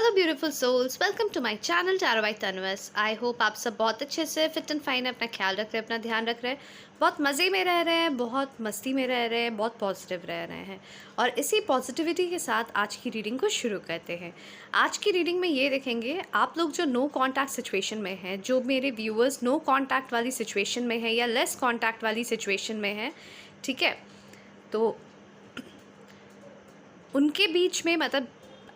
Hello beautiful souls, welcome to my channel tarot by तन्वस। I hope आप सब बहुत अच्छे से फिट एंड फाइन है, अपना ख्याल रख रहे हैं, अपना ध्यान रख रहे हैं, बहुत मज़े में रह रहे हैं, बहुत मस्ती में रह रहे हैं, बहुत पॉजिटिव रह रहे हैं। और इसी पॉजिटिविटी के साथ आज की रीडिंग को शुरू करते हैं। आज की रीडिंग में ये देखेंगे आप लोग जो नो कॉन्टैक्ट सिचुएशन में हैं, जो मेरे व्यूअर्स नो कॉन्टैक्ट वाली सिचुएशन में है या लेस कॉन्टैक्ट वाली सिचुएशन में है, ठीक है, तो उनके बीच में मतलब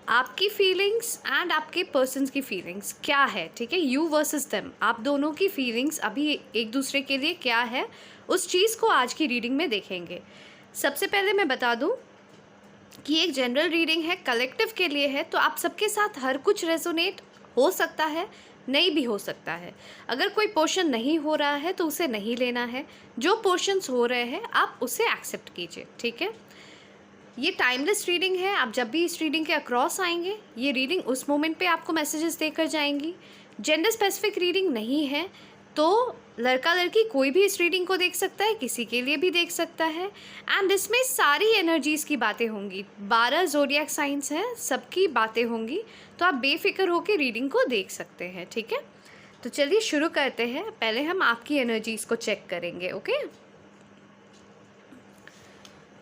आपकी फीलिंग्स एंड आपके पर्सन्स की फीलिंग्स क्या है, ठीक है, यू वर्सेस देम, आप दोनों की फीलिंग्स अभी एक दूसरे के लिए क्या है, उस चीज़ को आज की रीडिंग में देखेंगे। सबसे पहले मैं बता दूं कि एक जनरल रीडिंग है, कलेक्टिव के लिए है, तो आप सबके साथ हर कुछ रेजोनेट हो सकता है, नहीं भी हो सकता है। अगर कोई पोर्शन नहीं हो रहा है तो उसे नहीं लेना है, जो पोर्शंस हो रहे हैं आप उसे एक्सेप्ट कीजिए, ठीक है। ये टाइमलेस रीडिंग है, आप जब भी इस रीडिंग के अक्रॉस आएंगे ये रीडिंग उस मोमेंट पे आपको मैसेजेस देकर जाएंगी। जेंडर स्पेसिफिक रीडिंग नहीं है, तो लड़का लड़की कोई भी इस रीडिंग को देख सकता है, किसी के लिए भी देख सकता है। एंड इसमें सारी एनर्जीज़ की बातें होंगी, 12 ज़ोडिएक साइंस हैं, सबकी बातें होंगी, तो आप बेफिक्र होकर रीडिंग को देख सकते हैं, ठीक है। तो चलिए शुरू करते हैं। पहले हम आपकी एनर्जीज़ को चेक करेंगे, ओके।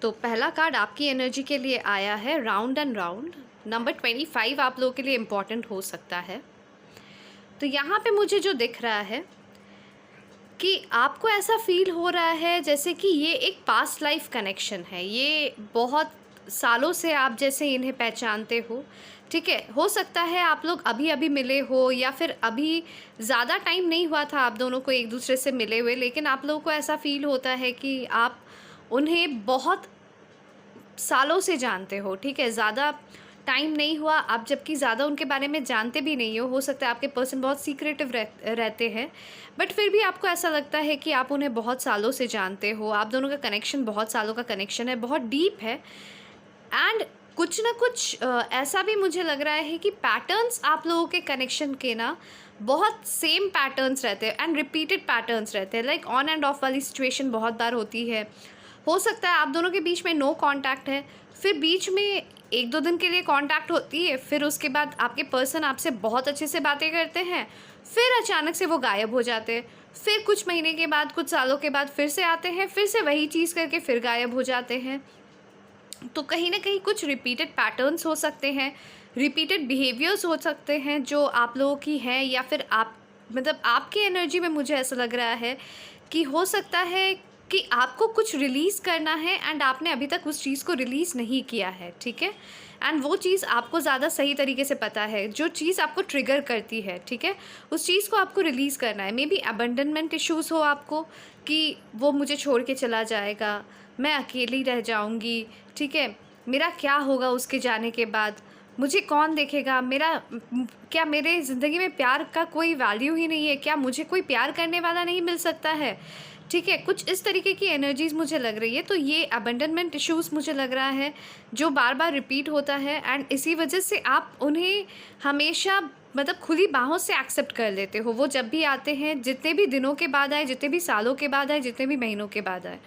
तो पहला कार्ड आपकी एनर्जी के लिए आया है राउंड एंड राउंड। नंबर 25 आप लोगों के लिए इम्पॉर्टेंट हो सकता है। तो यहाँ पे मुझे जो दिख रहा है कि आपको ऐसा फील हो रहा है जैसे कि ये एक पास्ट लाइफ कनेक्शन है, ये बहुत सालों से आप जैसे इन्हें पहचानते हो, ठीक है। हो सकता है आप लोग अभी अभी मिले हो या फिर अभी ज़्यादा टाइम नहीं हुआ था आप दोनों को एक दूसरे से मिले हुए, लेकिन आप लोगों को ऐसा फील होता है कि आप उन्हें बहुत सालों से जानते हो, ठीक है। ज़्यादा टाइम नहीं हुआ आप, जबकि ज़्यादा उनके बारे में जानते भी नहीं हो सकता है आपके पर्सन बहुत सीक्रेटिव रहते हैं, बट फिर भी आपको ऐसा लगता है कि आप उन्हें बहुत सालों से जानते हो, आप दोनों का कनेक्शन बहुत सालों का कनेक्शन है, बहुत डीप है। एंड कुछ ना कुछ ऐसा भी मुझे लग रहा है कि पैटर्न्स आप लोगों के कनेक्शन के ना बहुत सेम पैटर्न्स रहते हैं एंड रिपीटेड पैटर्न्स रहते हैं, लाइक ऑन एंड ऑफ वाली सिचुएशन बहुत बार होती है। हो सकता है आप दोनों के बीच में नो कांटेक्ट है, फिर बीच में एक दो दिन के लिए कांटेक्ट होती है, फिर उसके बाद आपके पर्सन आपसे बहुत अच्छे से बातें करते हैं, फिर अचानक से वो गायब हो जाते हैं, फिर कुछ महीने के बाद कुछ सालों के बाद फिर से आते हैं, फिर से वही चीज़ करके फिर गायब हो जाते हैं। तो कहीं ना कहीं कुछ रिपीटेड पैटर्न्स हो सकते हैं, रिपीटेड बिहेवियर्स हो सकते हैं जो आप लोगों की हैं, या फिर आप मतलब आपकी एनर्जी में मुझे ऐसा लग रहा है कि हो सकता है कि आपको कुछ रिलीज़ करना है एंड आपने अभी तक उस चीज़ को रिलीज़ नहीं किया है, ठीक है। एंड वो चीज़ आपको ज़्यादा सही तरीके से पता है, जो चीज़ आपको ट्रिगर करती है, ठीक है, उस चीज़ को आपको रिलीज़ करना है। मे बी अबंडनमेंट इश्यूज़ हो आपको कि वो मुझे छोड़ के चला जाएगा, मैं अकेली रह जाऊँगी, ठीक है, मेरा क्या होगा उसके जाने के बाद, मुझे कौन देखेगा, क्या मेरे ज़िंदगी में प्यार का कोई वैल्यू ही नहीं है, क्या मुझे कोई प्यार करने वाला नहीं मिल सकता है, ठीक है। कुछ इस तरीके की एनर्जीज़ मुझे लग रही है। तो ये अबंडनमेंट इश्यूज़ मुझे लग रहा है जो बार बार रिपीट होता है, एंड इसी वजह से आप उन्हें हमेशा मतलब खुली बाहों से एक्सेप्ट कर लेते हो। वो जब भी आते हैं, जितने भी दिनों के बाद आए, जितने भी सालों के बाद आए, जितने भी महीनों के बाद आए,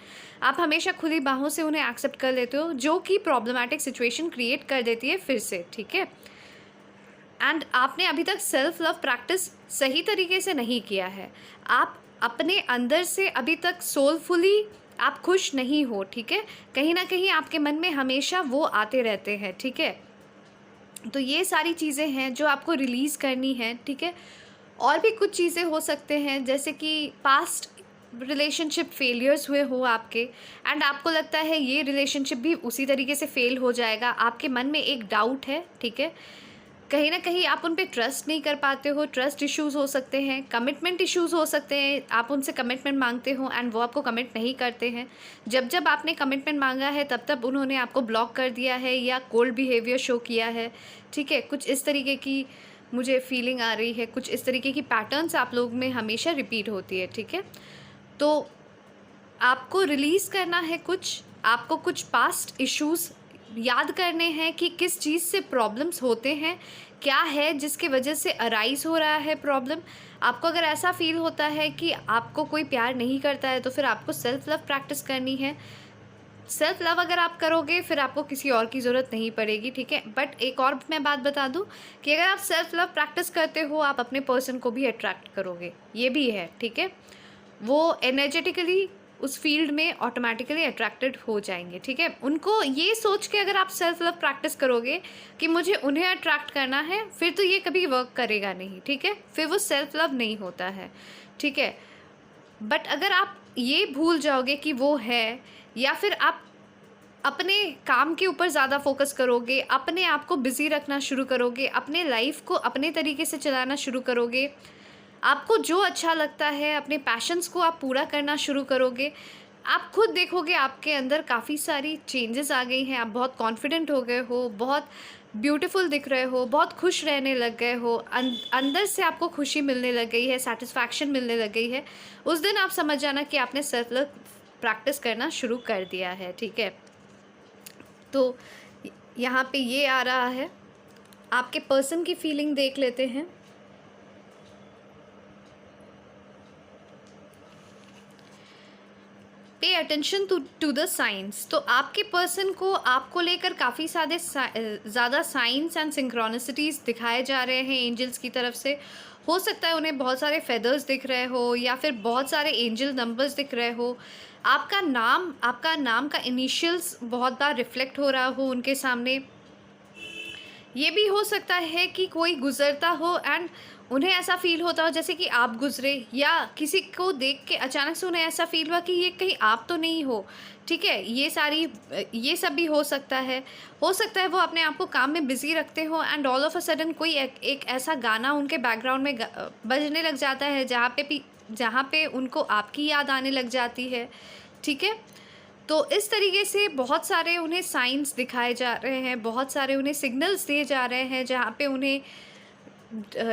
आप हमेशा खुली बाहों से उन्हें एक्सेप्ट कर लेते हो, जो कि प्रॉब्लमैटिक सिचुएशन क्रिएट कर देती है फिर से, ठीक है। एंड आपने अभी तक सेल्फ लव प्रैक्टिस सही तरीके से नहीं किया है, आप अपने अंदर से अभी तक सोलफुली आप खुश नहीं हो, ठीक है। कहीं ना कहीं आपके मन में हमेशा वो आते रहते हैं, ठीक है। तो ये सारी चीज़ें हैं जो आपको रिलीज़ करनी है, ठीक है। और भी कुछ चीज़ें हो सकते हैं जैसे कि पास्ट रिलेशनशिप फेलियर्स हुए हो आपके, एंड आपको लगता है ये रिलेशनशिप भी उसी तरीके से फेल हो जाएगा, आपके मन में एक डाउट है, ठीक है। कहीं ना कहीं आप उन पे ट्रस्ट नहीं कर पाते हो, ट्रस्ट इश्यूज़ हो सकते हैं, कमिटमेंट इश्यूज़ हो सकते हैं, आप उनसे कमिटमेंट मांगते हो एंड वो आपको कमिट नहीं करते हैं, जब जब आपने कमिटमेंट मांगा है तब तब उन्होंने आपको ब्लॉक कर दिया है या कोल्ड बिहेवियर शो किया है, ठीक है। कुछ इस तरीके की मुझे फीलिंग आ रही है, कुछ इस तरीके की पैटर्न्स आप लोग में हमेशा रिपीट होती है, ठीक है। तो आपको रिलीज़ करना है कुछ, आपको कुछ पास्ट इश्यूज़ याद करने हैं कि किस चीज़ से प्रॉब्लम्स होते हैं, क्या है जिसकी वजह से अराइज़ हो रहा है प्रॉब्लम। आपको अगर ऐसा फील होता है कि आपको कोई प्यार नहीं करता है तो फिर आपको सेल्फ लव प्रैक्टिस करनी है, सेल्फ लव अगर आप करोगे फिर आपको किसी और की ज़रूरत नहीं पड़ेगी, ठीक है। बट एक और मैं बात बता दूं कि अगर आप सेल्फ लव प्रैक्टिस करते हो आप अपने पर्सन को भी अट्रैक्ट करोगे, ये भी है, ठीक है। वो एनर्जेटिकली उस फील्ड में ऑटोमेटिकली अट्रैक्टेड हो जाएंगे, ठीक है। उनको ये सोच के अगर आप सेल्फ लव प्रैक्टिस करोगे कि मुझे उन्हें अट्रैक्ट करना है, फिर तो ये कभी वर्क करेगा नहीं, ठीक है। फिर वो सेल्फ लव नहीं होता है, ठीक है। बट अगर आप ये भूल जाओगे कि वो है, या फिर आप अपने काम के ऊपर ज़्यादा फोकस करोगे, अपने आप को बिज़ी रखना शुरू करोगे, अपने लाइफ को अपने तरीके से चलाना शुरू करोगे, आपको जो अच्छा लगता है अपने पैशंस को आप पूरा करना शुरू करोगे, आप खुद देखोगे आपके अंदर काफ़ी सारी चेंजेस आ गई हैं। आप बहुत कॉन्फिडेंट हो गए हो, बहुत ब्यूटीफुल दिख रहे हो, बहुत खुश रहने लग गए हो, अंदर से आपको खुशी मिलने लग गई है, सेटिस्फैक्शन मिलने लग गई है। उस दिन आप समझ जाना कि आपने सेल्फ लव प्रैक्टिस करना शुरू कर दिया है, ठीक है। तो यहाँ पे ये आ रहा है, आपके पर्सन की फीलिंग देख लेते हैं। Pay attention to the science. तो आपके पर्सन को आपको लेकर काफ़ी सारे ज़्यादा साइंस एंड सिंक्रोनिसिटीज़ दिखाए जा रहे हैं एंजल्स की तरफ से। हो सकता है उन्हें बहुत सारे फेदर्स दिख रहे हो, या फिर बहुत सारे एंजल नंबर्स दिख रहे हो। आपका नाम का इनिशियल्स बहुत बार रिफ्लेक्ट हो रहा हो उनके सामने। ये भी हो सकता है कि कोई गुज़रता हो एंड उन्हें ऐसा फ़ील होता हो जैसे कि आप गुज़रे, या किसी को देख के अचानक से उन्हें ऐसा फ़ील हुआ कि ये कहीं आप तो नहीं हो, ठीक है। ये सब भी हो सकता है। हो सकता है वो अपने आप को काम में बिज़ी रखते हो and all of a sudden कोई एक ऐसा गाना उनके बैकग्राउंड में बजने लग जाता है जहाँ पे उनको आपकी याद आने लग जाती है, ठीक है। तो इस तरीके से बहुत सारे उन्हें साइंस दिखाए जा रहे हैं, बहुत सारे उन्हें सिग्नल्स दिए जा रहे हैं, जहाँ पे उन्हें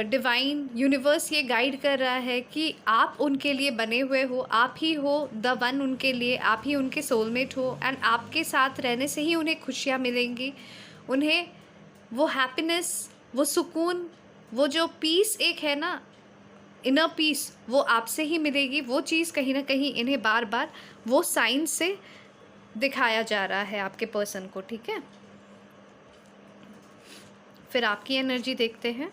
डिवाइन यूनिवर्स ये गाइड कर रहा है कि आप उनके लिए बने हुए हो, आप ही हो द वन उनके लिए, आप ही उनके सोलमेट हो एंड आपके साथ रहने से ही उन्हें खुशियाँ मिलेंगी। उन्हें वो हैप्पीनेस, वो सुकून, वो जो पीस एक है ना, इनर पीस, वो आपसे ही मिलेगी। वो चीज़ कहीं ना कहीं इन्हें बार बार वो साइंस से दिखाया जा रहा है आपके पर्सन को, ठीक है। फिर आपकी एनर्जी देखते हैं।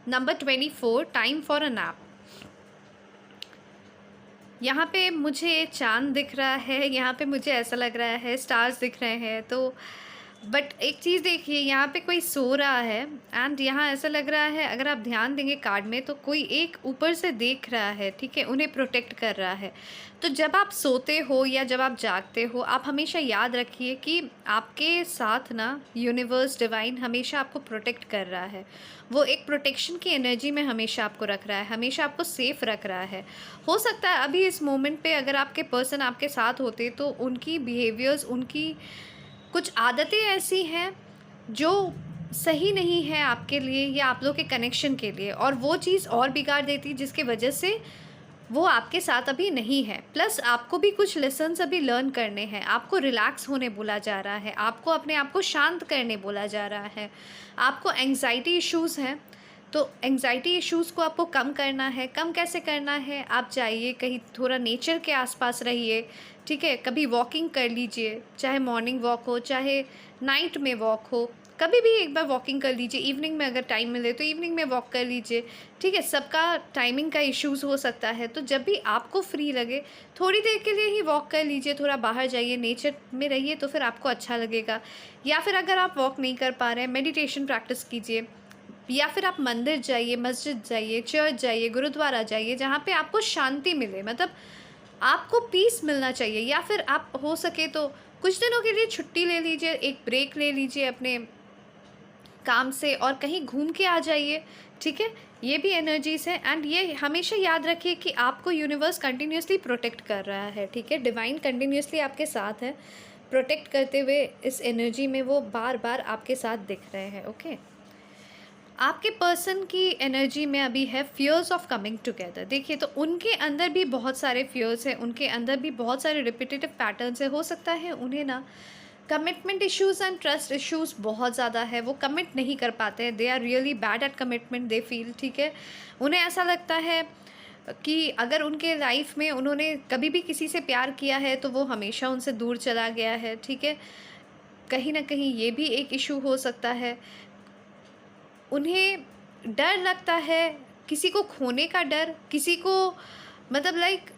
Number 24, time for a nap. यहाँ पे मुझे चांद दिख रहा है, यहाँ पे मुझे ऐसा लग रहा है स्टार्स दिख रहे हैं। तो बट एक चीज़ देखिए, यहाँ पे कोई सो रहा है एंड यहाँ ऐसा लग रहा है, अगर आप ध्यान देंगे कार्ड में, तो कोई एक ऊपर से देख रहा है, ठीक है, उन्हें प्रोटेक्ट कर रहा है। तो जब आप सोते हो या जब आप जागते हो, आप हमेशा याद रखिए कि आपके साथ ना यूनिवर्स, डिवाइन हमेशा आपको प्रोटेक्ट कर रहा है। वो एक प्रोटेक्शन की एनर्जी में हमेशा आपको रख रहा है, हमेशा आपको सेफ़ रख रहा है। हो सकता है अभी इस मोमेंट पे अगर आपके पर्सन आपके साथ होते तो उनकी बिहेवियर्स, उनकी कुछ आदतें ऐसी हैं जो सही नहीं है आपके लिए या आप लोग के कनेक्शन के लिए, और वो चीज़ और बिगाड़ देती, जिसके वजह से वो आपके साथ अभी नहीं है। प्लस आपको भी कुछ लेसन्स अभी लर्न करने हैं, आपको रिलैक्स होने बोला जा रहा है, आपको अपने आप को शांत करने बोला जा रहा है। आपको एंग्जाइटी इश्यूज़ हैं, तो एंग्जाइटी इश्यूज़ को आपको कम करना है। कम कैसे करना है, आप जाइए कहीं, थोड़ा नेचर के आसपास रहिए, ठीक है। कभी वॉकिंग कर लीजिए, चाहे मॉर्निंग वॉक हो, चाहे नाइट में वॉक हो, कभी भी एक बार वॉकिंग कर लीजिए। इवनिंग में अगर टाइम मिले तो इवनिंग में वॉक कर लीजिए, ठीक है। सबका टाइमिंग का इश्यूज़ हो सकता है, तो जब भी आपको फ्री लगे थोड़ी देर के लिए ही वॉक कर लीजिए, थोड़ा बाहर जाइए, नेचर में रहिए, तो फिर आपको अच्छा लगेगा। या फिर अगर आप वॉक नहीं कर पा रहे हैं, मेडिटेशन प्रैक्टिस कीजिए, या फिर आप मंदिर जाइए, मस्जिद जाइए, चर्च जाइए, गुरुद्वारा जाइए, जहाँ पे आपको शांति मिले, मतलब आपको पीस मिलना चाहिए। या फिर आप हो सके तो कुछ दिनों के लिए छुट्टी ले लीजिए, एक ब्रेक ले लीजिए अपने काम से और कहीं घूम के आ जाइए, ठीक है। ये भी एनर्जीज़ है एंड ये हमेशा याद रखिए कि आपको यूनिवर्स कंटिन्यूसली प्रोटेक्ट कर रहा है, ठीक है। डिवाइन कंटिन्यूसली आपके साथ है, प्रोटेक्ट करते हुए इस एनर्जी में वो बार बार आपके साथ दिख रहे हैं, ओके। आपके पर्सन की एनर्जी में अभी है फियर्स ऑफ कमिंग टुगेदर। देखिए, तो उनके अंदर भी बहुत सारे फियर्स हैं, उनके अंदर भी बहुत सारे रिपीटेटिव पैटर्न्स है। हो सकता है उन्हें ना commitment issues and trust issues बहुत ज़्यादा है, वो कमिट नहीं कर पाते हैं, they are really bad at commitment, they feel, ठीक है। उन्हें ऐसा लगता है कि अगर उनके लाइफ में उन्होंने कभी भी किसी से प्यार किया है तो वो हमेशा उनसे दूर चला गया है, ठीक है। कहीं न कहीं ये भी एक इश्यू हो सकता है। उन्हें डर लगता है, किसी को खोने का डर, किसी को मतलब लाइक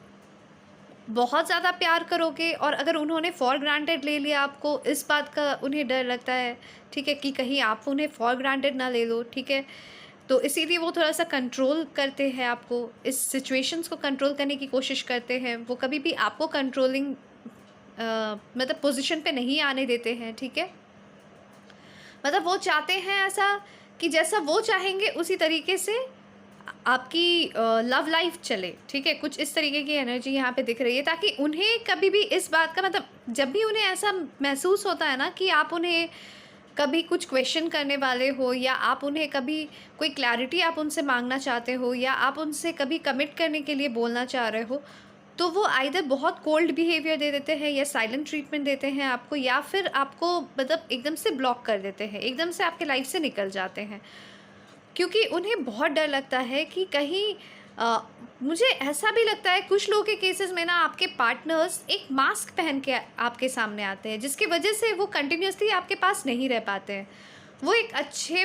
बहुत ज़्यादा प्यार करोगे और अगर उन्होंने फॉर ग्रांटेड ले लिया आपको, इस बात का उन्हें डर लगता है, ठीक है, कि कहीं आप उन्हें फॉर ग्रांटेड ना ले लो, ठीक है। तो इसीलिए वो थोड़ा-सा कंट्रोल करते हैं आपको, इस सिचुएशंस को कंट्रोल करने की कोशिश करते हैं। वो कभी भी आपको कंट्रोलिंग मतलब पोज़ीशन पे नहीं आने देते हैं, ठीक है। मतलब वो चाहते हैं ऐसा कि जैसा वो चाहेंगे उसी तरीके से आपकी लव लाइफ चले, ठीक है। कुछ इस तरीके की एनर्जी यहाँ पे दिख रही है, ताकि उन्हें कभी भी इस बात का मतलब जब भी उन्हें ऐसा महसूस होता है ना कि आप उन्हें कभी कुछ क्वेश्चन करने वाले हो, या आप उन्हें कभी कोई क्लैरिटी आप उनसे मांगना चाहते हो, या आप उनसे कभी कमिट करने के लिए बोलना चाह रहे हो, तो वो आइदर बहुत कोल्ड बिहेवियर दे देते हैं या साइलेंट ट्रीटमेंट देते हैं आपको, या फिर आपको मतलब एकदम से ब्लॉक कर देते हैं, एकदम से आपके लाइफ से निकल जाते हैं। क्योंकि उन्हें बहुत डर लगता है कि कहीं मुझे ऐसा भी लगता है कुछ लोगों के केसेस में ना आपके पार्टनर्स एक मास्क पहन के आपके सामने आते हैं, जिसकी वजह से वो कंटिन्यूअसली आपके पास नहीं रह पाते हैं। वो एक अच्छे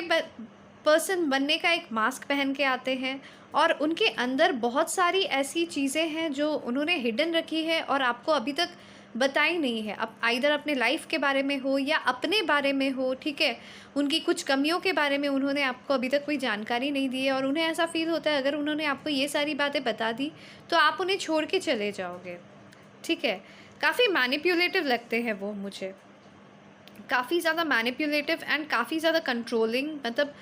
पर्सन बनने का एक मास्क पहन के आते हैं, और उनके अंदर बहुत सारी ऐसी चीज़ें हैं जो उन्होंने हिडन रखी है और आपको अभी तक बताई नहीं है। अब आइदर अपने लाइफ के बारे में हो या अपने बारे में हो, ठीक है। उनकी कुछ कमियों के बारे में उन्होंने आपको अभी तक कोई जानकारी नहीं दी है, और उन्हें ऐसा फ़ील होता है अगर उन्होंने आपको ये सारी बातें बता दी तो आप उन्हें छोड़ के चले जाओगे, ठीक है। काफ़ी मैनिपुलेटिव लगते हैं वो मुझे, काफ़ी ज़्यादा मैनिपुलेटिव एंड काफ़ी ज़्यादा कंट्रोलिंग। मतलब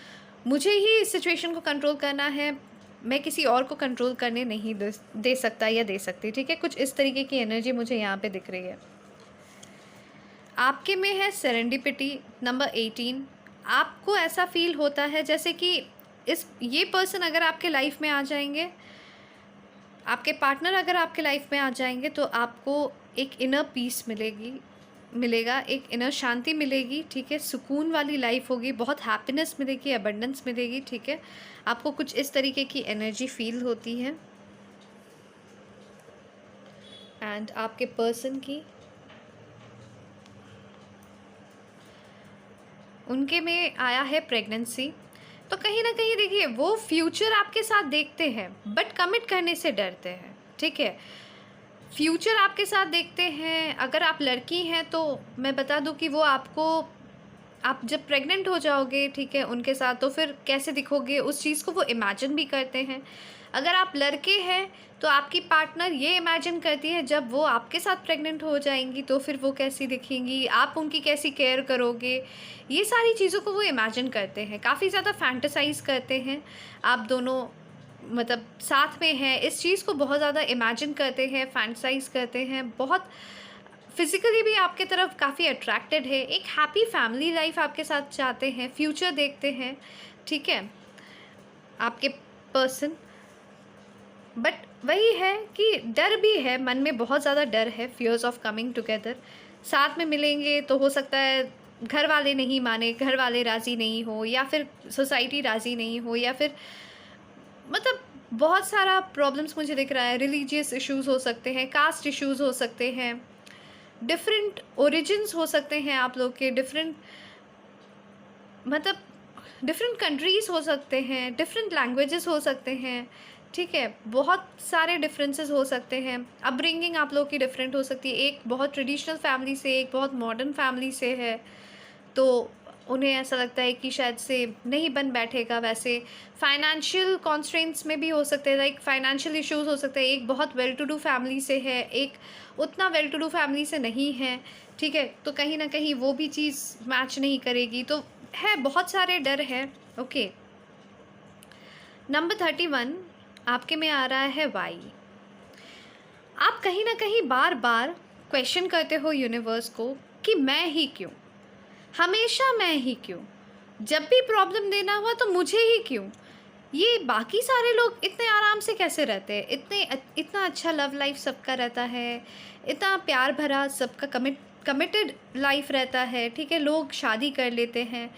मुझे ही इस सिचुएशन को कंट्रोल करना है, मैं किसी और को कंट्रोल करने नहीं दे सकता या दे सकती, ठीक है। कुछ इस तरीके की एनर्जी मुझे यहाँ पे दिख रही है। आपके में है सेरेंडिपिटी नंबर 18। आपको ऐसा फील होता है जैसे कि ये पर्सन अगर आपके लाइफ में आ जाएंगे, आपके पार्टनर अगर आपके लाइफ में आ जाएंगे, तो आपको एक इनर पीस मिलेगा, एक इनर शांति मिलेगी, ठीक है। सुकून वाली लाइफ होगी, बहुत हैप्पीनेस मिलेगी, अबंडेंस मिलेगी, ठीक है। आपको कुछ इस तरीके की एनर्जी फील होती है। एंड आपके पर्सन की, उनके में आया है प्रेगनेंसी। तो कहीं ना कहीं देखिए वो फ्यूचर आपके साथ देखते हैं बट कमिट करने से डरते हैं, ठीक है। फ्यूचर आपके साथ देखते हैं। अगर आप लड़की हैं तो मैं बता दूं कि वो आपको, आप जब प्रेग्नेंट हो जाओगे, ठीक है, उनके साथ, तो फिर कैसे दिखोगे उस चीज़ को वो इमेजिन भी करते हैं। अगर आप लड़के हैं तो आपकी पार्टनर ये इमेजिन करती है जब वो आपके साथ प्रेग्नेंट हो जाएंगी तो फिर वो कैसी दिखेंगी, आप उनकी कैसी केयर करोगे, ये सारी चीज़ों को वो इमेजिन करते हैं, काफ़ी ज़्यादा फैंटेसाइज करते हैं। आप दोनों मतलब साथ में हैं, इस चीज़ को बहुत ज़्यादा इमेजिन करते हैं, फैंटेसाइज करते हैं, बहुत फिज़िकली भी आपके तरफ काफ़ी अट्रैक्टेड है, एक हैप्पी फैमिली लाइफ आपके साथ चाहते हैं, फ्यूचर देखते हैं, ठीक है, आपके पर्सन। बट वही है कि डर भी है, मन में बहुत ज़्यादा डर है, फियर्स ऑफ कमिंग टुगेदर। साथ में मिलेंगे तो हो सकता है घर वाले नहीं माने, घर वाले राज़ी नहीं हो, या फिर सोसाइटी राज़ी नहीं हो, या फिर मतलब बहुत सारा प्रॉब्लम्स मुझे दिख रहा है। रिलीजियस इश्यूज़ हो सकते हैं, कास्ट इश्यूज़ हो सकते हैं, डिफरेंट ओरिजिन्स हो सकते हैं आप लोग के, डिफरेंट मतलब डिफरेंट कंट्रीज़ हो सकते हैं, डिफरेंट लैंग्वेजेस हो सकते हैं, ठीक है। बहुत सारे डिफरेंसेस हो सकते हैं। अपब्रिंगिंग आप लोग की डिफरेंट हो सकती है, एक बहुत ट्रेडिशनल फैमिली से, एक बहुत मॉडर्न फैमिली से है, तो उन्हें ऐसा लगता है कि शायद से नहीं बन बैठेगा। वैसे फाइनेंशियल कॉन्स्ट्रेंट्स में भी हो सकते हैं, लाइक फाइनेंशियल इश्यूज़ हो सकते हैं। एक बहुत वेल टू डू फैमिली से है, एक उतना वेल टू डू फैमिली से नहीं है, ठीक है, तो कहीं ना कहीं वो भी चीज़ मैच नहीं करेगी, तो है बहुत सारे डर है। ओके, नंबर 31 आपके में आ रहा है वाई। आप कहीं ना कहीं बार बार क्वेश्चन करते हो यूनिवर्स को कि मैं ही क्यों, हमेशा मैं ही क्यों, जब भी प्रॉब्लम देना हुआ तो मुझे ही क्यों, ये बाकी सारे लोग इतने आराम से कैसे रहते हैं, इतना अच्छा लव लाइफ सबका रहता है, इतना प्यार भरा सबका कमिटेड लाइफ रहता है, ठीक है, लोग शादी कर लेते हैं,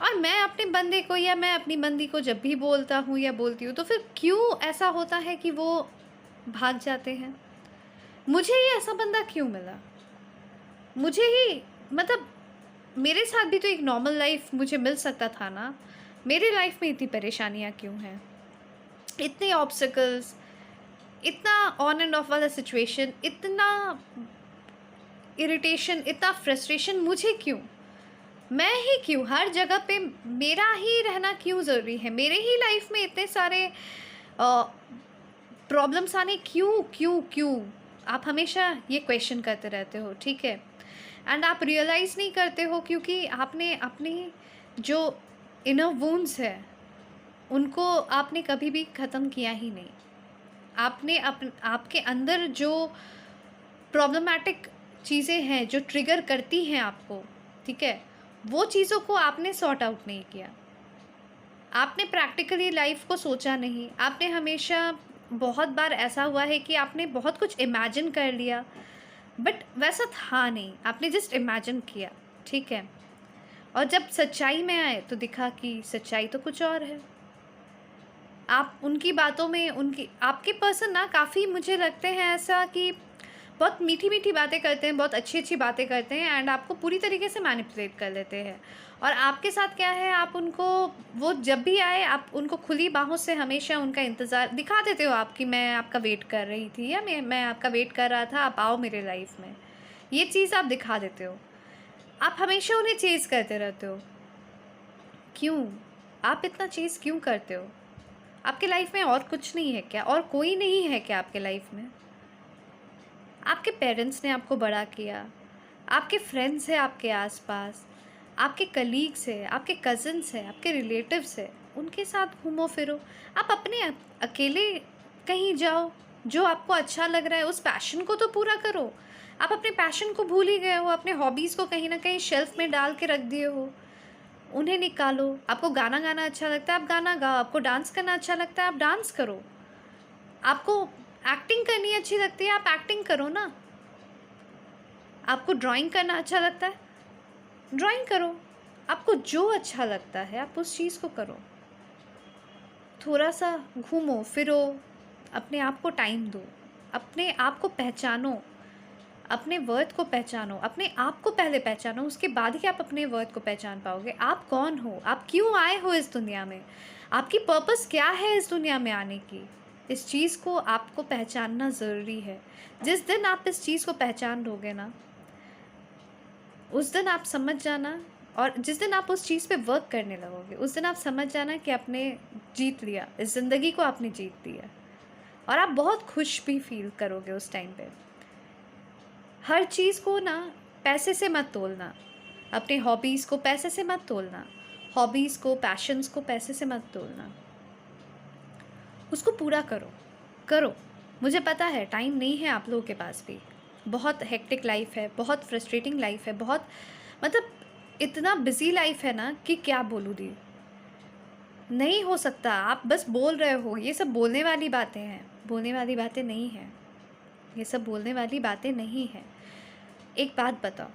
और मैं अपने बंदे को या मैं अपनी बंदी को जब भी बोलता हूँ या बोलती हूँ, तो फिर क्यों ऐसा होता है कि वो भाग जाते हैं? मुझे ही ऐसा बंदा क्यों मिला? मुझे ही मतलब मेरे साथ भी तो एक नॉर्मल लाइफ मुझे मिल सकता था ना। मेरी लाइफ में इतनी परेशानियाँ क्यों हैं? इतने ऑब्स्टिकल्स, इतना ऑन एंड ऑफ वाला सिचुएशन, इतना इरिटेशन, इतना फ्रस्ट्रेशन मुझे क्यों? मैं ही क्यों? हर जगह पे मेरा ही रहना क्यों ज़रूरी है? मेरे ही लाइफ में इतने सारे प्रॉब्लम्स आने क्यों क्यों क्यों? आप हमेशा ये क्वेश्चन करते रहते हो, ठीक है? एंड आप रियलाइज़ नहीं करते हो क्योंकि आपने अपनी जो इनर वुंड्स है, उनको आपने कभी भी ख़त्म किया ही नहीं। आपने आपके अंदर जो प्रॉब्लमैटिक चीज़ें हैं, जो ट्रिगर करती हैं आपको, ठीक है? वो चीज़ों को आपने सॉर्ट आउट नहीं किया। आपने प्रैक्टिकली लाइफ को सोचा नहीं। आपने हमेशा बहुत बार ऐसा हुआ है कि आपने बहुत कुछ इमेजिन कर लिया, बट वैसा था नहीं, आपने जस्ट इमेजिन किया, ठीक है? और जब सच्चाई में आए तो दिखा कि सच्चाई तो कुछ और है। आप उनकी बातों में उनकी आपके पर्सन ना काफ़ी मुझे लगते हैं ऐसा कि बहुत मीठी-मीठी बातें करते हैं, बहुत अच्छी-अच्छी बातें करते हैं एंड आपको पूरी तरीके से मैनिपुलेट कर लेते हैं। और आपके साथ क्या है, आप उनको वो जब भी आए आप उनको खुली बाहों से हमेशा उनका इंतज़ार दिखा देते हो आप कि मैं आपका वेट कर रही थी या मैं आपका वेट कर रहा था, आप आओ मेरे लाइफ़ में। ये चीज़ आप दिखा देते हो। आप हमेशा उन्हें चेज़ करते रहते हो। क्यों? आप इतना चेज़ क्यों करते हो? आपके लाइफ़ में और कुछ नहीं है क्या? और कोई नहीं है क्या आपके लाइफ़ में? आपके पेरेंट्स ने आपको बड़ा किया, आपके फ्रेंड्स हैं आपके आसपास, आपके कलीग्स हैं, आपके कज़िन्स हैं, आपके रिलेटिव्स हैं, उनके साथ घूमो फिरो। आप अपने अकेले कहीं जाओ, जो आपको अच्छा लग रहा है उस पैशन को तो पूरा करो। आप अपने पैशन को भूल ही गए हो, अपने हॉबीज़ को कहीं न कहीं शेल्फ़ में डाल के रख दिए हो। उन्हें निकालो। आपको गाना गाना अच्छा लगता है, आप गाना गाओ, आपको डांस करना अच्छा लगता है, आप डांस करो। आपको एक्टिंग करनी अच्छी लगती है, आप एक्टिंग करो ना। आपको ड्राइंग करना अच्छा लगता है, ड्राइंग करो। आपको जो अच्छा लगता है आप उस चीज़ को करो। थोड़ा-सा घूमो फिरो, अपने आप को टाइम दो, अपने आप को पहचानो, अपने वर्थ को पहचानो, अपने आप को पहले पहचानो, उसके बाद ही आप अपने वर्थ को पहचान पाओगे। आप कौन हो? आप क्यों आए हो इस दुनिया में? आपकी पर्पस क्या है इस दुनिया में आने की? इस चीज़ को आपको पहचानना ज़रूरी है। जिस दिन आप इस चीज़ को पहचान लोगे ना, उस दिन आप समझ जाना, और जिस दिन आप उस चीज़ पे वर्क करने लगोगे, उस दिन आप समझ जाना कि आपने जीत लिया, इस ज़िंदगी को आपने जीत लिया। और आप बहुत खुश भी फ़ील करोगे उस टाइम पे। हर चीज़ को ना पैसे से मत तोलना, अपने हॉबीज़ को पैसे से मत तोलना, हॉबीज़ को, पैशन्स को पैसे से मत तोलना। उसको पूरा करो, करो। मुझे पता है टाइम नहीं है आप लोगों के पास भी। बहुत हेक्टिक लाइफ़ है, बहुत फ्रस्ट्रेटिंग लाइफ़ है, बहुत मतलब इतना बिज़ी लाइफ़ है ना कि क्या बोलूँ दी। नहीं हो सकता, आप बस बोल रहे हो, ये सब बोलने वाली बातें हैं, बोलने वाली बातें नहीं हैं। ये सब बोलने वाली बातें नहीं हैं। एक बात बताओ,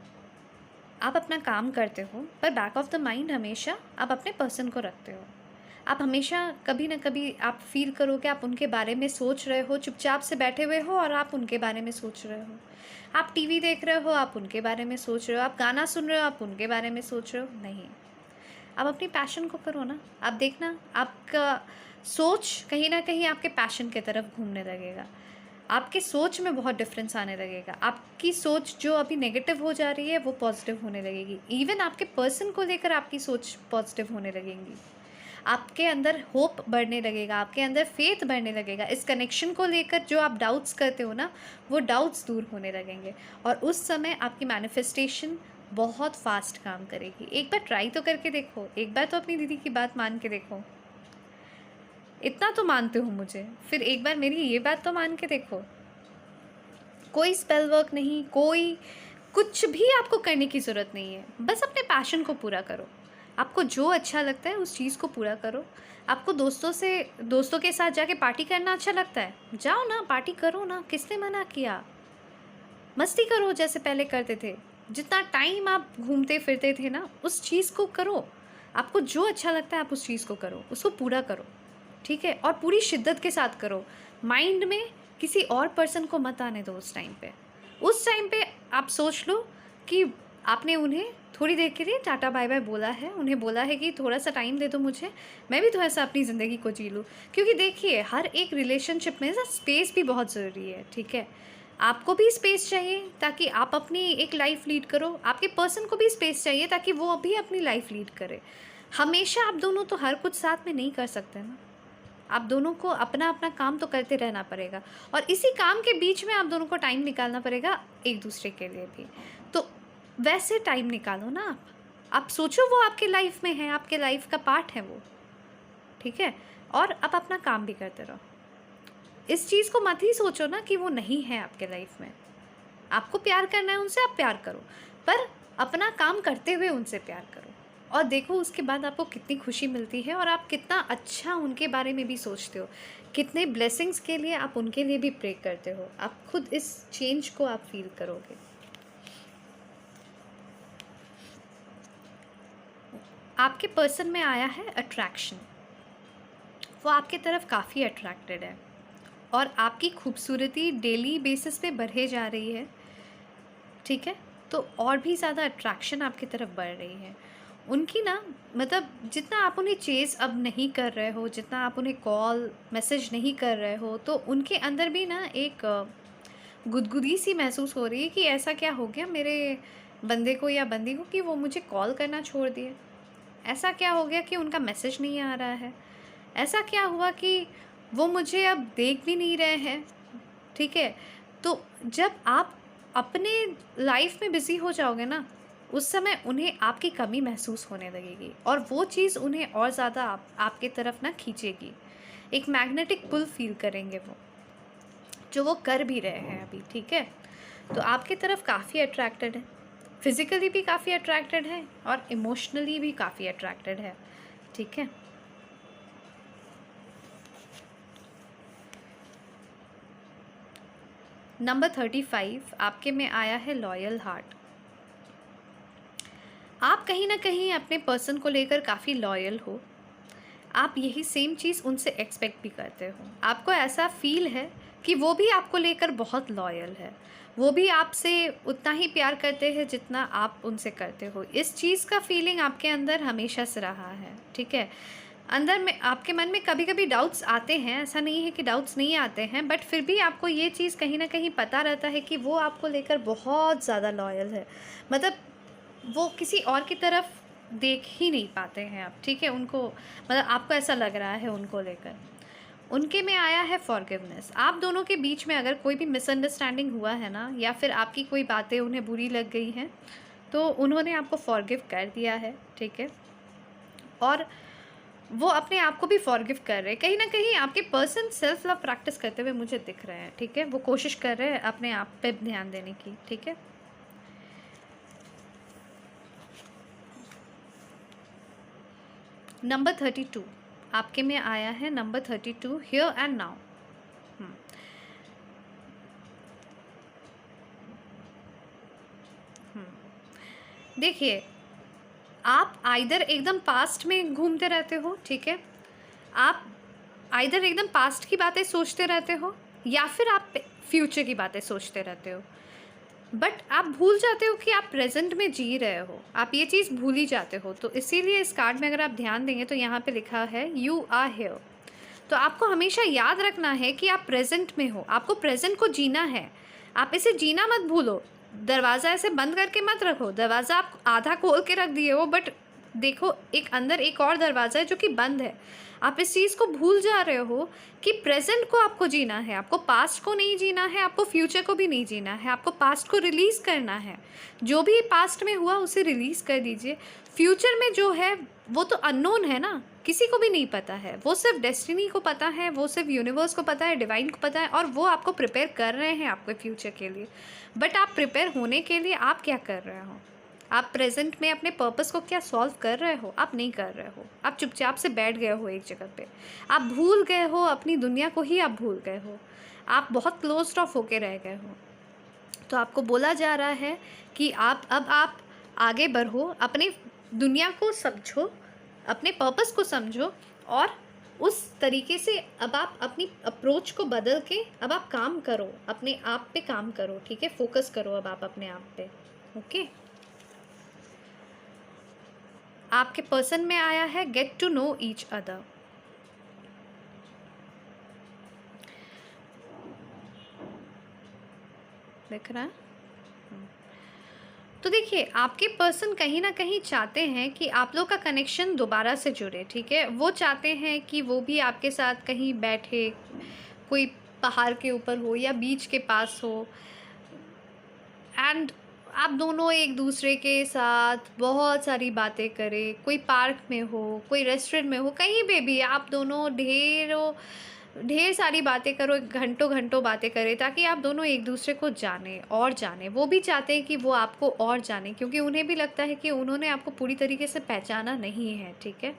आप अपना काम करते हो पर बैक ऑफ द माइंड हमेशा आप अपने पर्सन को रखते हो। आप हमेशा कभी ना कभी आप फ़ील करोगे आप उनके बारे में सोच रहे हो, चुपचाप से बैठे हुए हो और आप उनके बारे में सोच रहे हो। आप टीवी देख रहे हो, आप उनके बारे में सोच रहे हो, आप गाना सुन रहे हो, आप उनके बारे में सोच रहे हो, नहीं। आप अपनी पैशन को करो ना, आप देखना आपका सोच कहीं न कहीं आपके पैशन की तरफ घूमने लगेगा। आपके सोच में बहुत डिफरेंस आने लगेगा। आपकी सोच जो अभी नेगेटिव हो जा रही है वो पॉजिटिव होने लगेगी। इवन आपके पर्सन को लेकर आपकी सोच पॉजिटिव होने लगेंगी। आपके अंदर होप बढ़ने लगेगा, आपके अंदर फेथ बढ़ने लगेगा। इस कनेक्शन को लेकर जो आप डाउट्स करते हो ना, वो डाउट्स दूर होने लगेंगे और उस समय आपकी मैनिफेस्टेशन बहुत फास्ट काम करेगी। एक बार ट्राई तो करके देखो, एक बार तो अपनी दीदी की बात मान के देखो। इतना तो मानते हो मुझे, फिर एक बार मेरी ये बात तो मान के देखो। कोई स्पेल वर्क नहीं, कोई कुछ भी आपको करने की ज़रूरत नहीं है। बस अपने पैशन को पूरा करो। आपको जो अच्छा लगता है उस चीज़ को पूरा करो। आपको दोस्तों के साथ जाके पार्टी करना अच्छा लगता है, जाओ ना, पार्टी करो ना, किसने मना किया? मस्ती करो जैसे पहले करते थे। जितना टाइम आप घूमते फिरते थे ना, उस चीज़ को करो। आपको जो अच्छा लगता है आप उस चीज़ को करो, उसको पूरा करो, ठीक है? और पूरी शिद्दत के साथ करो। माइंड में किसी और पर्सन को मत आने दो उस टाइम पे। उस टाइम पे आप सोच लो कि आपने उन्हें थोड़ी देर के लिए टाटा बाय बाय बोला है, उन्हें बोला है कि थोड़ा-सा टाइम दे दो मुझे, मैं भी थोड़ा-सा अपनी ज़िंदगी को जी लूँ। क्योंकि देखिए, हर एक रिलेशनशिप में ना स्पेस भी बहुत ज़रूरी है, ठीक है? आपको भी स्पेस चाहिए ताकि आप अपनी एक लाइफ़ लीड करो, आपके पर्सन को भी स्पेस चाहिए ताकि वो भी अपनी लाइफ़ लीड करे। हमेशा आप दोनों तो हर कुछ साथ में नहीं कर सकते ना। आप दोनों को अपना-अपना काम तो करते रहना पड़ेगा और इसी काम के बीच में आप दोनों को टाइम निकालना पड़ेगा एक-दूसरे के लिए भी। तो वैसे टाइम निकालो ना आप। आप सोचो वो आपके लाइफ़ में है, आपके लाइफ़ का पार्ट है वो, ठीक है? और आप अपना काम भी करते रहो। इस चीज़ को मत ही सोचो ना कि वो नहीं है आपके लाइफ़ में। आपको प्यार करना है उनसे, आप प्यार करो, पर अपना काम करते हुए उनसे प्यार करो और देखो उसके बाद आपको कितनी खुशी मिलती है और आप कितना अच्छा उनके बारे में भी सोचते हो, कितने ब्लेसिंग्स के लिए आप उनके लिए भी प्रे करते हो। आप खुद इस चेंज को आप फ़ील करोगे। आपके पर्सन में आया है अट्रैक्शन। वो आपकी तरफ काफ़ी अट्रैक्टेड है और आपकी खूबसूरती डेली बेसिस पे बढ़े जा रही है, ठीक है? तो और भी ज़्यादा अट्रैक्शन आपकी तरफ बढ़ रही है। उनकी ना मतलब जितना आप उन्हें चेज़ अब नहीं कर रहे हो, जितना आप उन्हें कॉल, मैसेज नहीं कर रहे हो, तो उनके अंदर भी ना एक गुदगुदी सी महसूस हो रही है कि ऐसा क्या हो गया मेरे बंदे को या बंदी को कि वो मुझे कॉल करना छोड़ दिए। ऐसा क्या हो गया कि उनका मैसेज नहीं आ रहा है? ऐसा क्या हुआ कि वो मुझे अब देख भी नहीं रहे हैं, ठीक है? तो जब आप अपने लाइफ में बिज़ी हो जाओगे ना, उस समय उन्हें आपकी कमी महसूस होने लगेगी और वो चीज़ उन्हें और ज़्यादा आपके तरफ ना खींचेगी। एक मैग्नेटिक पुल फ़ील करेंगे वो, जो वो कर भी रहे हैं अभी, ठीक है? तो आपकी तरफ काफ़ी अट्रैक्टेड है, फिज़िकली भी काफ़ी अट्रैक्टेड है और इमोशनली भी काफ़ी अट्रैक्टेड है, ठीक है? नंबर 35 आपके में आया है लॉयल हार्ट। आप कहीं न कहीं अपने पर्सन को लेकर काफ़ी लॉयल हो। आप यही सेम चीज़ उनसे एक्सपेक्ट भी करते हो। आपको ऐसा फ़ील है कि वो भी आपको लेकर बहुत लॉयल है। वो भी आपसे उतना ही प्यार करते हैं जितना आप उनसे करते हो। इस चीज़ का फ़ीलिंग आपके अंदर हमेशा से रहा है, ठीक है? अंदर में आपके मन में कभी-कभी डाउट्स आते हैं, ऐसा नहीं है कि डाउट्स नहीं आते हैं, बट फिर भी आपको ये चीज़ कहीं न कहीं पता रहता है कि वो आपको लेकर बहुत ज़्यादा लॉयल है। मतलब वो किसी और की तरफ देख ही नहीं पाते हैं आप, ठीक है? उनको मतलब आपको ऐसा लग रहा है उनको लेकर। उनके में आया है फॉरगिवनेस। आप दोनों के बीच में अगर कोई भी मिसअंडरस्टैंडिंग हुआ है ना या फिर आपकी कोई बातें उन्हें बुरी लग गई हैं, तो उन्होंने आपको फॉरगिव कर दिया है, ठीक है? और वो अपने आप को भी फॉरगिव कर रहे हैं। कहीं न कहीं आपके पर्सन सेल्फ लव प्रैक्टिस करते हुए मुझे दिख रहे हैं, ठीक है? वो कोशिश कर रहे हैं अपने आप पे ध्यान देने की, ठीक है? नंबर 32 आपके में आया है नंबर 32 हियर एंड नाउ। हुँ, हुँ। देखिए, आप आइदर एकदम पास्ट में घूमते रहते हो, ठीक है? आप आइदर एकदम पास्ट की बातें सोचते रहते हो या फिर आप फ्यूचर की बातें सोचते रहते हो। बट आप भूल जाते हो कि आप प्रेज़ेंट में जी रहे हो। आप ये चीज़ भूल ही जाते हो। तो इसीलिए इस कार्ड में अगर आप ध्यान देंगे तो यहाँ पे लिखा है यू आर हियर। तो आपको हमेशा याद रखना है कि आप प्रेज़ेंट में हो। आपको प्रेज़ेंट को जीना है। आप इसे जीना मत भूलो। दरवाज़ा ऐसे बंद करके मत रखो। दरवाज़ा आप आधा खोल के रख दिए हो बट देखो एक अंदर एक और दरवाज़ा है जो कि बंद है। आप इस चीज़ को भूल जा रहे हो कि प्रेज़ेंट को आपको जीना है। आपको पास्ट को नहीं जीना है, आपको फ्यूचर को भी नहीं जीना है। आपको पास्ट को रिलीज़ करना है। जो भी पास्ट में हुआ उसे रिलीज़ कर दीजिए। फ्यूचर में जो है वो तो अननोन है ना, किसी को भी नहीं पता है। वो सिर्फ़ डेस्टिनी को पता है, वो सिर्फ़ यूनिवर्स को पता है, डिवाइन को पता है और वो आपको प्रिपेयर कर रहे हैं आपके फ्यूचर के लिए। बट आप प्रिपेयर होने के लिए आप क्या कर रहे हो? आप प्रेज़ेंट में अपने पर्पस को क्या सॉल्व कर रहे हो? आप नहीं कर रहे हो। आप चुपचाप से बैठ गए हो एक जगह पे। आप भूल गए हो अपनी दुनिया को ही आप भूल गए हो। आप बहुत क्लोज़्ड ऑफ होके रह गए हो। तो आपको बोला जा रहा है कि आप आगे बढ़ो, अपनी दुनिया को समझो, अपने पर्पस को समझो और उस तरीके से अब आप अपनी अप्रोच को बदल के अब आप काम करो, अपने आप पे काम करो, ठीक है, फोकस करो अब आप अपने आप पे। ओके, आपके पर्सन में आया है get to know each other. देख रहा है? तो देखिए, आपके पर्सन कहीं ना कहीं चाहते हैं कि आप लोग का कनेक्शन दोबारा से जुड़े, ठीक है। वो चाहते हैं कि वो भी आपके साथ कहीं बैठे, कोई पहाड़ के ऊपर हो या बीच के पास हो, एंड आप दोनों एक दूसरे के साथ बहुत सारी बातें करें, कोई पार्क में हो, कोई रेस्टोरेंट में हो, कहीं पे भी आप दोनों ढेर सारी बातें करो, घंटों घंटों बातें करें, ताकि आप दोनों एक दूसरे को जाने और जाने। वो भी चाहते हैं कि वो आपको और जाने, क्योंकि उन्हें भी लगता है कि उन्होंने आपको पूरी तरीके से पहचाना नहीं है, ठीक है।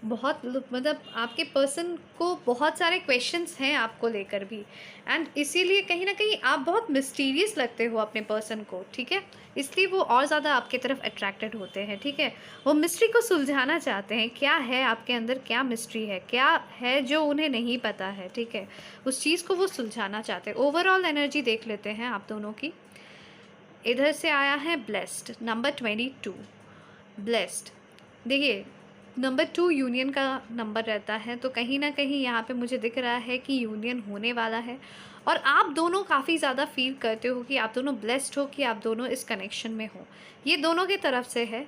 बहुत मतलब आपके पर्सन को बहुत सारे क्वेश्चंस हैं आपको लेकर भी, एंड इसीलिए कहीं ना कहीं आप बहुत मिस्टीरियस लगते हो अपने पर्सन को, ठीक है। इसलिए वो और ज़्यादा आपके तरफ अट्रैक्टेड होते हैं, ठीक है। वो मिस्ट्री को सुलझाना चाहते हैं, क्या है आपके अंदर, क्या मिस्ट्री है, क्या है जो उन्हें नहीं पता है, ठीक है। उस चीज़ को वो सुलझाना चाहते हैं। ओवरऑल एनर्जी देख लेते हैं आप दोनों की। इधर से आया है ब्लेस्ड, नंबर 22 ब्लेस्ड। देखिए, नंबर 2 यूनियन का नंबर रहता है, तो कहीं ना कहीं यहाँ पे मुझे दिख रहा है कि यूनियन होने वाला है, और आप दोनों काफ़ी ज़्यादा फील करते हो कि आप दोनों ब्लेस्ड हो, कि आप दोनों इस कनेक्शन में हो। ये दोनों की तरफ से है।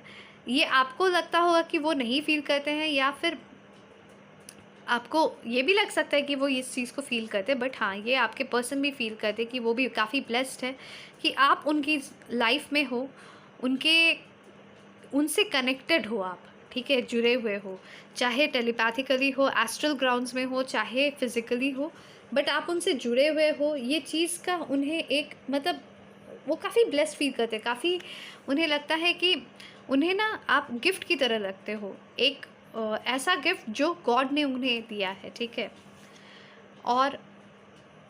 ये आपको लगता होगा कि वो नहीं फील करते हैं, या फिर आपको ये भी लग सकता है कि वो इस चीज़ को फील करते हैं, बट हाँ, ये आपके पर्सन भी फील करते हैं कि वो भी काफ़ी ब्लेस्ड है कि आप उनकी लाइफ में हो, उनसे कनेक्टेड हो आप, ठीक है, जुड़े हुए हो, चाहे टेलीपैथिकली हो, एस्ट्रल ग्राउंड्स में हो, चाहे फिजिकली हो, बट आप उनसे जुड़े हुए हो। ये चीज़ का उन्हें एक मतलब वो काफ़ी ब्लेस्ड फील करते हैं, काफ़ी उन्हें लगता है कि उन्हें ना आप गिफ्ट की तरह लगते हो, एक ऐसा गिफ्ट जो गॉड ने उन्हें दिया है, ठीक है। और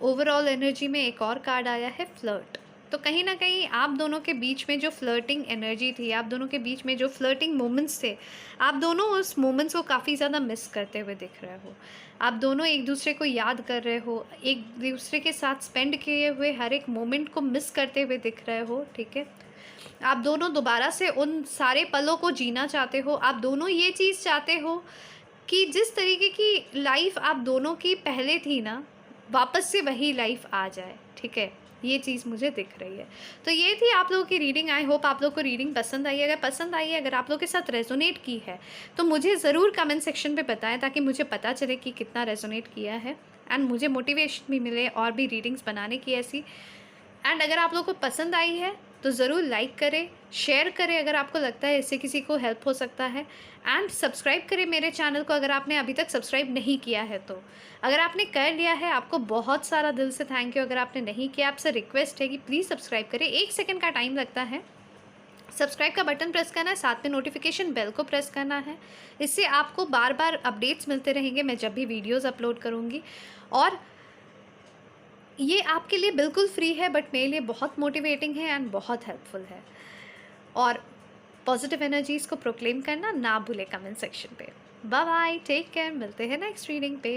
ओवरऑल एनर्जी में एक और कार्ड आया है फ्लर्ट। तो कहीं ना कहीं आप दोनों के बीच में जो फ्लर्टिंग एनर्जी थी, आप दोनों के बीच में जो फ्लर्टिंग मोमेंट्स थे, आप दोनों उस मोमेंट्स को काफ़ी ज़्यादा मिस करते हुए दिख रहे हो। आप दोनों एक दूसरे को याद कर रहे हो, एक दूसरे के साथ स्पेंड किए हुए हर एक मोमेंट को मिस करते हुए दिख रहे हो, ठीक है। आप दोनों दोबारा से उन सारे पलों को जीना चाहते हो। आप दोनों ये चीज़ चाहते हो कि जिस तरीके की लाइफ आप दोनों की पहले थी ना, वापस से वही लाइफ आ जाए, ठीक है। ये चीज़ मुझे दिख रही है। तो ये थी आप लोगों की रीडिंग। आई होप आप लोग को रीडिंग पसंद आई। अगर पसंद आई है, अगर आप लोग के साथ रेजोनेट की है, तो मुझे ज़रूर कमेंट सेक्शन पे बताएं, ताकि मुझे पता चले कि कितना रेजोनेट किया है, एंड मुझे मोटिवेशन भी मिले और भी रीडिंग्स बनाने की ऐसी। एंड अगर आप लोग को पसंद आई है तो ज़रूर लाइक करें, शेयर करें अगर आपको लगता है इससे किसी को हेल्प हो सकता है, एंड सब्सक्राइब करें मेरे चैनल को अगर आपने अभी तक सब्सक्राइब नहीं किया है तो। अगर आपने कर लिया है, आपको बहुत सारा दिल से थैंक यू। अगर आपने नहीं किया, आपसे रिक्वेस्ट है कि प्लीज़ सब्सक्राइब करें। 1 सेकंड का टाइम लगता है। सब्सक्राइब का बटन प्रेस करना है, साथ में नोटिफिकेशन बेल को प्रेस करना है। इससे आपको बार बार अपडेट्स मिलते रहेंगे मैं जब भी वीडियोज़ अपलोड करूँगी। और ये आपके लिए बिल्कुल फ्री है, बट मेरे लिए बहुत मोटिवेटिंग है एंड बहुत हेल्पफुल है। और पॉजिटिव एनर्जीज़ को प्रोक्लेम करना ना भूले कमेंट सेक्शन पे। बाय बाय, टेक केयर, मिलते हैं नेक्स्ट रीडिंग पे।